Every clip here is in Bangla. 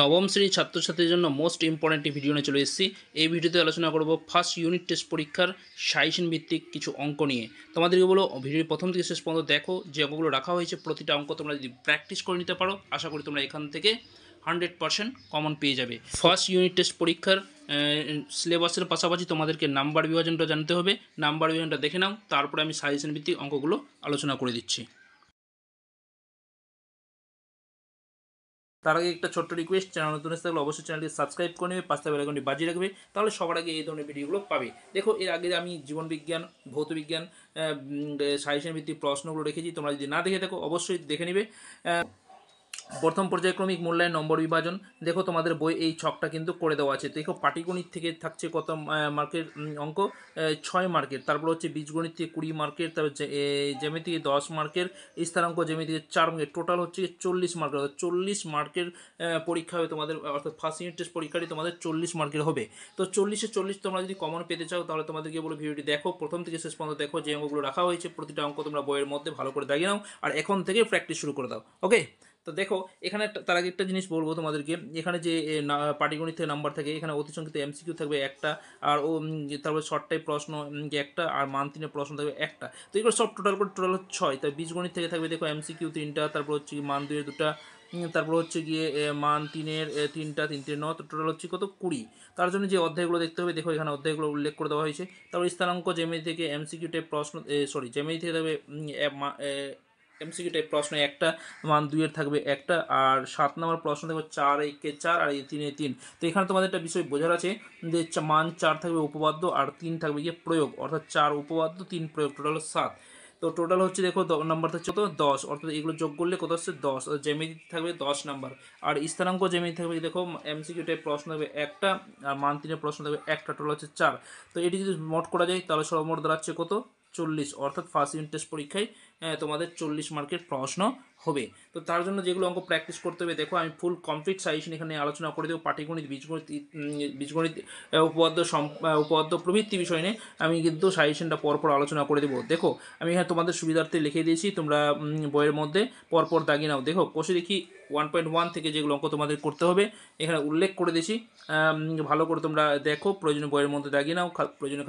নবম শ্রেণীর ছাত্রছাত্রীদের জন্য মোস্ট ইম্পর্ট্যান্ট ভিডিও নিয়ে চলে এসেছি। এই ভিডিওতে আলোচনা করব ফার্স্ট ইউনিট টেস্ট পরীক্ষার সাজেশন ভিত্তিক কিছু অঙ্ক নিয়ে। তোমাদেরকে বলো ভিডিওর প্রথম থেকে শেষ পর্যন্ত দেখো, যে অঙ্কগুলো রাখা হয়েছে প্রতিটা অঙ্ক তোমরা যদি প্র্যাকটিস করে নিতে পারো, আশা করি তোমরা এখান থেকে 100% কমন পেয়ে যাবে। ফার্স্ট ইউনিট টেস্ট পরীক্ষার সিলেবাসের পাশাপাশি তোমাদেরকে নাম্বার বিভাজনটা জানতে হবে। নাম্বার বিভাজনটা দেখে নাও, তারপরে আমি সাজেশন ভিত্তিক অঙ্কগুলো আলোচনা করে দিচ্ছি। তার আগে একটা ছোট্ট রিকোয়েস্ট, চ্যানেল নতুন এসে থাকলে অবশ্যই চ্যানেলটি সাবস্ক্রাইব করে নেবে, পাশে বেল আইকনটি বাজিয়ে রাখবে, তাহলে সবার আগে এই ধরনের ভিডিওগুলো পাবে। দেখো, এর আগে আমি জীবনবিজ্ঞান, ভৌতবিজ্ঞান সাজেশন ভিত্তিক প্রশ্নগুলো রেখেছি, তোমরা যদি না দেখে থাকো অবশ্যই দেখে নেবে। প্রথম পর্যায়ক্রমিক মূল্যায়ন নম্বর বিভাজন, দেখো তোমাদের বই এই ছকটা কিন্তু করে দেওয়া আছে। দেখো, পাটিগণিত থেকে থাকছে কত মার্কের অঙ্ক, 6 মার্কের। তারপর হচ্ছে বীজগণিত থেকে 20 মার্কের, তারপর জ্যামিতি 10 মার্কের, স্থানাঙ্ক জ্যামিতি 4 মার্কের, টোটাল হচ্ছে 40 মার্কের। অর্থাৎ 40 মার্কের পরীক্ষা হবে তোমাদের, অর্থাৎ ফার্স্ট ইউনিট টেস্ট পরীক্ষাটি তোমাদের 40 মার্কের হবে। তো 40-এ 40 তোমরা যদি কমন পেতে চাও, তাহলে তোমাদেরকে বলো ভিডিওটি দেখো, প্রথম থেকে শেষ পর্যন্ত দেখো, যে অঙ্কগুলো রাখা হয়েছে প্রতিটা অঙ্ক তোমরা বইয়ের মধ্যে ভালো করে দাগিয়ে নাও, আর এখন থেকে প্র্যাকটিস শুরু করে দাও। ওকে, তো দেখো এখানে তার আগে একটা জিনিস বলবো তোমাদেরকে, এখানে যে পাটিগণিত থেকে নাম্বার থাকে, এখানে অতি সংখ্যিত এমসিকিউ থাকবে একটা, আর তারপরে শর্ট টাইপ প্রশ্ন একটা, আর মান 3-এর প্রশ্ন থাকবে একটা। তো এগুলো সব টোটাল 6। তাই বীজগণিত থেকে থাকবে দেখো এমসিকিউ 3টা, তারপর হচ্ছে মান 2-এর 2টা, তারপর হচ্ছে গিয়ে মান 3-এর 3টা, 3-3 9, তো টোটাল হচ্ছে কত 20। তার জন্য যে অধ্যায়গুলো দেখতে হবে, দেখো এখানে অধ্যায়গুলো উল্লেখ করে দেওয়া হয়েছে। তারপর স্থানাঙ্ক জ্যামিতি থেকে এমসিকিউ টাইপ প্রশ্ন, জ্যামিতি থেকে থাকবে এমসিকিউ টাইপ প্রশ্ন একটা, মান 2-এর থাকবে একটা, আর 7 নম্বর প্রশ্ন থাকবে 4 একে 4 আর 3-এ 3। তো এখানে তোমাদের একটা বিষয় বোঝার আছে যে মান 4 থাকবে উপপাদ্য, আর 3 থাকবে গিয়ে প্রয়োগ, অর্থাৎ 4 উপপাদ্য 3 প্রয়োগ, টোটাল 7। তো টোটাল হচ্ছে দেখো নাম্বার হচ্ছে কত 10, অর্থাৎ এগুলো যোগ করলে কত হচ্ছে 10। জ্যামিতি থাকবে 10 নাম্বার, আর স্থানাঙ্ক জ্যামিতি থাকবে দেখো এমসিকিউ টাইপ প্রশ্ন থাকবে একটা, আর মান 3-এর প্রশ্ন থাকবে একটা, টোটাল হচ্ছে 4। তো এটি যদি মোট করা যায় তাহলে সর্বমোট দাঁড়াচ্ছে কত 40, অর্থাৎ ফার্স্ট ইউনিট টেস্ট পরীক্ষায় তোমাদের 40 মার্কের প্রশ্ন হবে। তো তার জন্য যেগুলো অঙ্ক প্র্যাকটিস করতে হবে, দেখো আমি ফুল কমপ্লিট সাজেশন এখানে আলোচনা করে দেবো। পাটিগণিত, বীজগণিত উপপাদ্য প্রভৃতি বিষয় নিয়ে আমি কিন্তু সাজেশনটা পরপর আলোচনা করে দেবো। দেখো, আমি এখানে তোমাদের সুবিধার্থে লিখে দিয়েছি, তোমরা বইয়ের মধ্যে পরপর দাগিয়ে নাও। দেখো কোষে দেখি 1.1 থেকে যেগুলো অঙ্ক তোমাদের করতে হবে এখানে উল্লেখ করে দিয়েছি, ভালো করে তোমরা দেখো, প্রয়োজনীয় বইয়ের মধ্যে দাগিয়ে নাও, প্রয়োজনীয়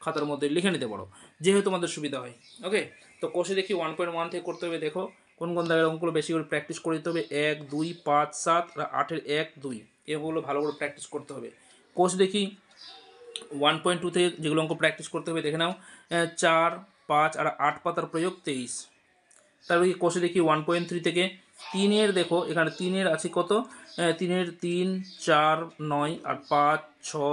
খাতার মধ্যে লিখে নিতে পারো, যেহেতু তোমাদের সুবিধা হয়। ওকে, তো কোষে দেখি 1.1 থেকে করতে হবে। দেখো কোন কোন দাগের অঙ্কগুলো বেশি করে প্র্যাকটিস করে দিতে হবে, 1 2 5 7 আর 8-এর 1 2, এগুলো ভালো করে প্র্যাকটিস করতে হবে। কোষ দেখি 1.2 থেকে যেগুলো অঙ্ক প্র্যাকটিস করতে হবে দেখে নাও, 4 5 আর 8 পাতার প্রয়োগ 23। তারপরে কোষে দেখি 1.3 থেকে 3-এর, দেখো এখানে 3-এর আছে কত, 3-এর 3 4 9 আর 5 6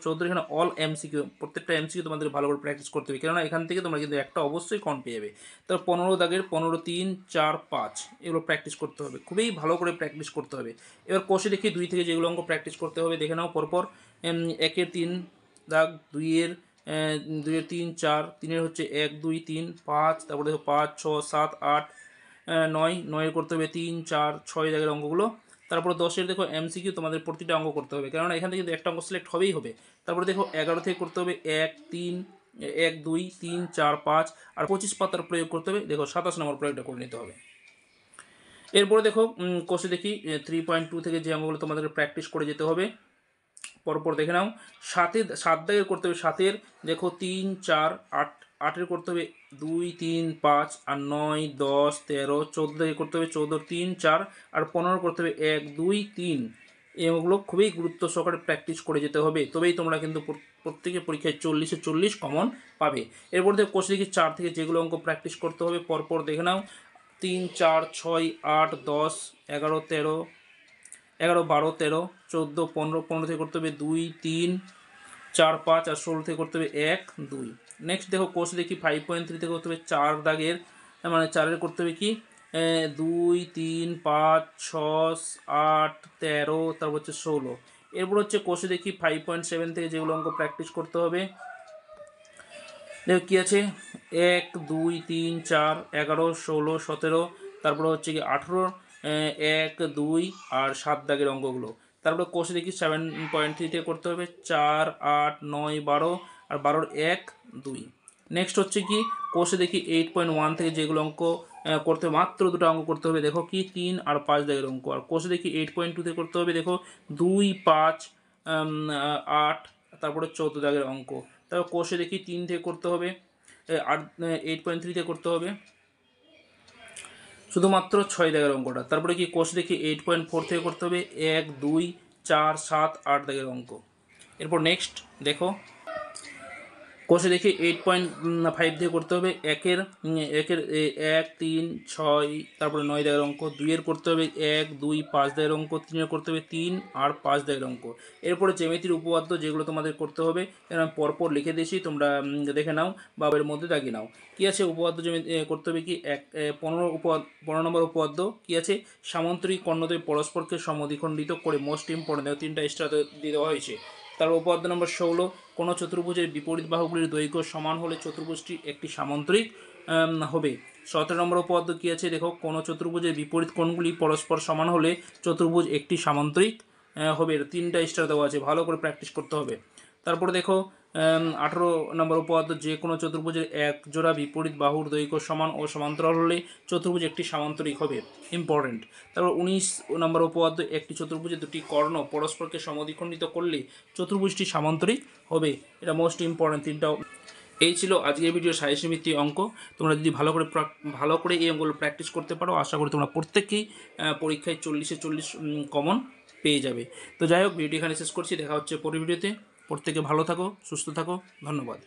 14 এখানে অল এমসিকিউ, প্রত্যেকটা এমসিকিউ তোমাদের ভালো করে প্র্যাকটিস করতে হবে, কেননা এখান থেকে তোমরা কিন্তু একটা অবশ্যই কম পেয়ে যাবে। তারপর 15 দাগের 15 3 4 5 এগুলো প্র্যাকটিস করতে হবে, খুবই ভালো করে প্র্যাকটিস করতে হবে। এবার কোষে দেখি 2 থেকে যেগুলো অঙ্ক প্র্যাকটিস করতে হবে দেখে নাও পরপর, 1-এর 3 দাগ, 2-এর 2-এর 3 4, 3-এর হচ্ছে 1 2 3 5, তারপরে দেখো 5 6 7 8 9, 9-এর করতে হবে 3 4 6 দাগের অঙ্কগুলো। তারপরে 10-এর দেখো এমসিকিউ তোমাদের প্রতিটা অঙ্ক করতে হবে, কেননা এখান থেকে কিন্তু একটা অঙ্ক সিলেক্ট হবেই হবে। তারপরে দেখো 11 থেকে করতে হবে 1 3 1 2 3 4 5, আর 25 পাতার প্রয়োগ করতে হবে। দেখো 27 নম্বর প্রয়োগটা করে নিতে হবে। এরপরে দেখো কোষে দেখি 3.2 থেকে যে অঙ্কগুলো তোমাদের প্র্যাকটিস করে যেতে হবে পরপর দেখে নাও। 7 দাগের করতে হবে 7-এর, দেখো 3 4 8, 8-এর করতে হবে 2 3 5 আর 9 10 13, 14 দাগের করতে হবে 14 3 4 আর 15 করতে হবে 1 2 3। এগুলো খুবই গুরুত্ব সহকারে প্র্যাকটিস করে যেতে হবে, তবেই তোমরা কিন্তু প্রত্যেকের পরীক্ষায় 40-এ 40 কমন পাবে। এরপর দেখো কোষে দেখি 4 থেকে যেগুলো অঙ্ক প্র্যাকটিস করতে হবে পরপর দেখে নাও, 3 4 6 8 10 11 13 11 12 13 14 15, 15 থেকে করতে হবে 2 3 4 5 আর 16 থেকে করতে হবে 1 2। নেক্সট দেখো কোষ দেখি 5.3 থেকে করতে হবে 4 দাগের, মানে 4-এর করতে হবে কি 2 3 5 6 8 13, তারপর হচ্ছে 16। এরপর হচ্ছে কোষে দেখি 5.7 থেকে যেগুলো অঙ্ক প্র্যাকটিস করতে হবে, দেখো কী আছে 1 2 3 4 11 16 17, তারপরে হচ্ছে কি 18, 1 2 আর 7 দাগের অঙ্কগুলো। তারপরে কোষে দেখি 7.3 থেকে করতে হবে 4 8 9 12 আর 12-এর 1 2। নেক্সট হচ্ছে কি কোষে দেখি 8.1 থেকে যেগুলো অঙ্ক করতে হবে, মাত্র দুটো অঙ্ক করতে হবে, দেখো কি 3 আর 5 দাগের অঙ্ক। আর কোষে দেখি 8.2 থেকে করতে হবে, দেখো 2, 5, 8, তারপরে 14 দাগের অঙ্ক। তারপর কোষে দেখি 3 থেকে করতে হবে, 8.3 থেকে করতে হবে শুধুমাত্র 6 দাগের অঙ্কটা। তারপরে কি কোষ দেখি 8.4 থেকে করতে হবে 1, 2, 4, 7, 8 দাগের অঙ্ক। এরপর নেক্সট দেখো কোষে দেখি 8.5 থেকে করতে হবে একের 1, 3, 6, তারপরে 9 দাগের অঙ্ক। 2-এর করতে হবে 1, 2, 5 দাগের অঙ্ক। 3-এর করতে হবে 3 আর 5 দাগের অঙ্ক। এরপরে জ্যামিতির উপপাদ্য যেগুলো তোমাদের করতে হবে আমি পরপর লিখে দিয়েছি, তোমরা দেখে নাও বা এর মধ্যে দাগিয়ে নাও। কী আছে উপপাদ্য জ্যামিতি করতে হবে কি 15 নম্বর উপপাদ্য কী আছে, সামান্তরিক কর্ণদ্বয় পরস্পরকে সমদ্বিখণ্ডিত করে, মোস্ট ইম্পর্টেন্ট, 3টা এক্সট্রা দিয়ে দেওয়া হয়েছে। তার উপপাদ্য নম্বর 16, কোনো চতুর্ভুজের বিপরীত বাহুগুলির দৈর্ঘ্য সমান হলে চতুর্ভুজটি একটি সামান্তরিক হবে। 17 নম্বর উপপাদ্য কী আছে দেখো, কোনো চতুর্ভুজের বিপরীত কোণগুলি পরস্পর সমান হলে চতুর্ভুজ একটি সামান্তরিক হবে। 3টা স্টার দেওয়া আছে, ভালো করে প্র্যাকটিস করতে হবে। তারপরে দেখো 18 নম্বর উপপাদ্য, যে কোনো চতুর্ভুজের এক জোড়া বিপরীত বাহুর দৈর্ঘ্য সমান ও সমান্তরাল হলে চতুর্ভুজ একটি সামান্তরিক হবে, ইম্পর্টেন্ট। তারপর 19 নম্বর উপপাদ্য, একটি চতুর্ভুজের দুটি কর্ণ পরস্পরকে সমদ্বিখণ্ডিত করলে চতুর্ভুজটি সামান্তরিক হবে, এটা মোস্ট ইম্পর্টেন্ট। 3টাও। এই ছিল আজকের ভিডিও সাজেশন ভিত্তিক অঙ্ক। তোমরা যদি ভালো করে এই অঙ্কগুলো প্র্যাকটিস করতে পারো, আশা করি তোমরা প্রত্যেকেই পরীক্ষায় 40-এ 40 কমন পেয়ে যাবে। তো যাই হোক, ভিডিও এখানে শেষ করছি, দেখা হচ্ছে পরের ভিডিওতে। প্রত্যেকে ভালো থাকো, সুস্থ থাকো, ধন্যবাদ।